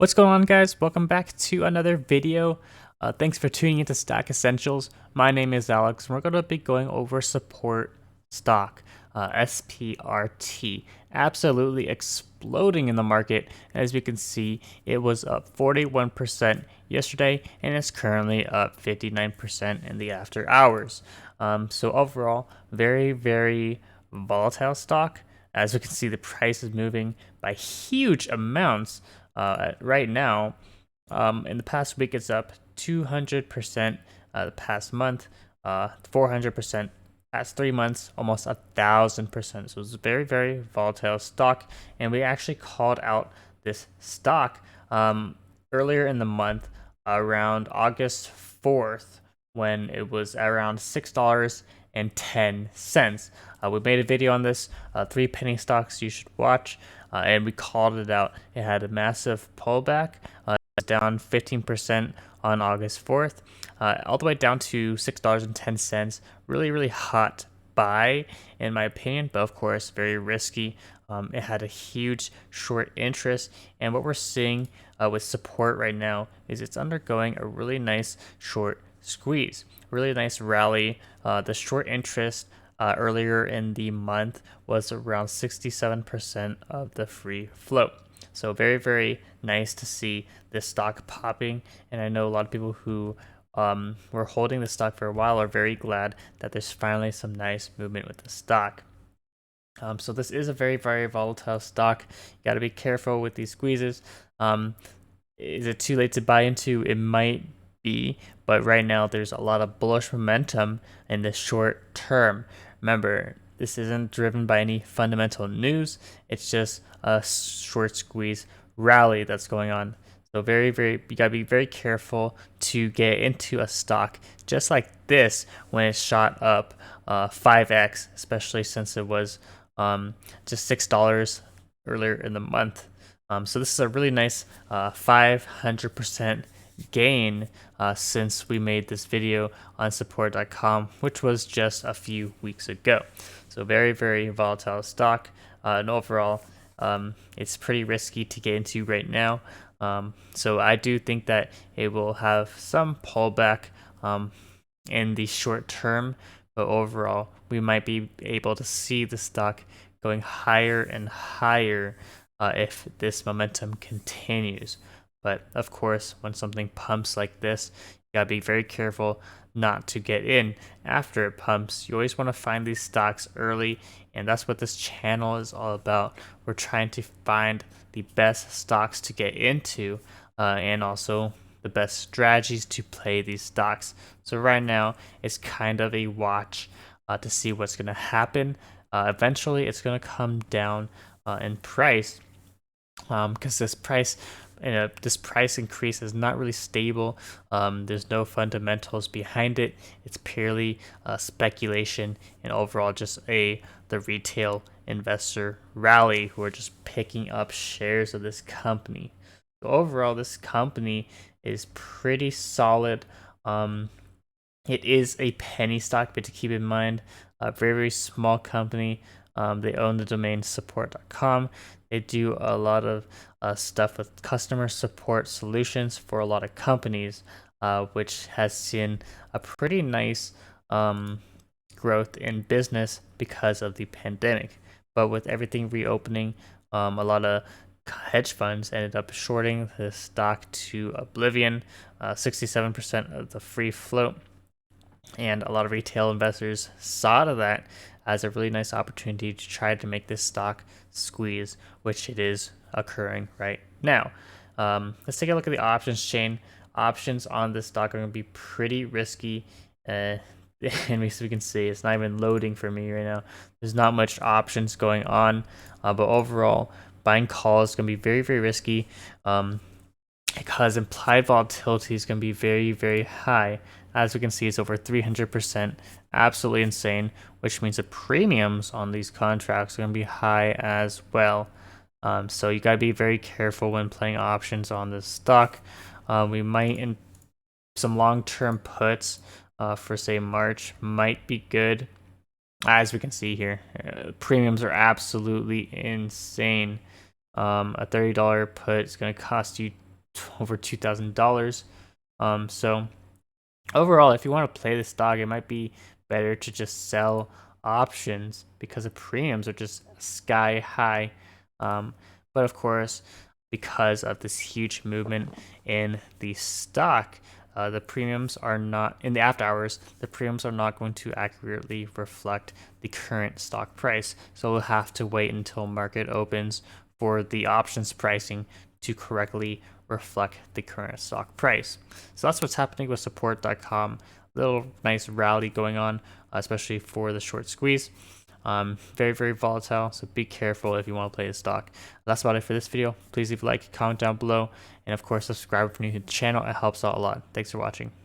What's going on, guys? Welcome back to another video. Thanks for tuning into Stock Essentials. My name is Alex, and we're going to be going over support stock, SPRT. Absolutely exploding in the market. As we can see, it was up 41% yesterday, and it's currently up 59% in the after hours. So overall, very, very volatile stock. As we can see, the price is moving by huge amounts. Right now, in the past week, it's up 200%. The past month, 400%. Past 3 months, almost 1,000%. So it's a very, very volatile stock, and we actually called out this stock earlier in the month, around August 4th, when it was around $6.10. We made a video on this, 3 penny stocks you should watch, and we called it out. It had a massive pullback, down 15% on August 4th, all the way down to $6.10. Really, really hot buy, in my opinion, but of course, very risky. It had a huge short interest, and what we're seeing with support right now is it's undergoing a really nice short squeeze, really nice rally. The short interest earlier in the month was around 67% of the free float. So very, very nice to see this stock popping. And I know a lot of people who were holding the stock for a while are very glad that there's finally some nice movement with the stock. So this is a very, very volatile stock. You got to be careful with these squeezes. Is it too late to buy into? It might be, but right now there's a lot of bullish momentum in the short term. Remember, this isn't driven by any fundamental news. It's just a short squeeze rally that's going on. So very, very, you gotta be very careful to get into a stock just like this when it shot up 5x, especially since it was just $6 earlier in the month. So this is a really nice 500% gain since we made this video on Sprt.com, which was just a few weeks ago. So very, very volatile stock, and overall, it's pretty risky to get into right now. So I do think that it will have some pullback in the short term, but overall, we might be able to see the stock going higher and higher if this momentum continues. But of course, when something pumps like this, you gotta be very careful not to get in after it pumps. You always want to find these stocks early, and that's what this channel is all about. We're trying to find the best stocks to get into, and also the best strategies to play these stocks. So right now, it's kind of a watch to see what's going to happen. Eventually, it's going to come down in price, because this price increase is not really stable. There's no fundamentals behind it. It's purely speculation and overall just the retail investor rally who are just picking up shares of this company. So overall, this company is pretty solid. It is a penny stock, but to keep in mind, a very, very small company. They own the domain Sprt.com. They do a lot of stuff with customer support solutions for a lot of companies, which has seen a pretty nice growth in business because of the pandemic. But with everything reopening, a lot of hedge funds ended up shorting the stock to oblivion, 67% of the free float. And a lot of retail investors saw to that as a really nice opportunity to try to make this stock squeeze, which it is occurring right now. Let's take a look at the options chain. Options on this stock are going to be pretty risky. And we can see it's not even loading for me right now. There's not much options going on, but overall, buying calls is going to be very, very risky, because implied volatility is going to be very, very high. As we can see, it's over 300%, absolutely insane, which means the premiums on these contracts are going to be high as well. So you got to be very careful when playing options on this stock. We might, in some long-term puts for say March might be good. As we can see here, premiums are absolutely insane. A $30 put is going to cost you over $2,000. So overall, if you want to play this stock, it might be better to just sell options because the premiums are just sky high. But of course, because of this huge movement in the stock, the premiums are not in the after hours. The premiums are not going to accurately reflect the current stock price. So we'll have to wait until market opens for the options pricing to correctly reflect the current stock price. So that's what's happening with Sprt.com. Little nice rally going on, especially for the short squeeze. Very, very volatile, so be careful if you want to play the stock. That's about it for this video. Please leave a like, comment down below, and of course subscribe if you're new to the channel. It helps out a lot. Thanks for watching.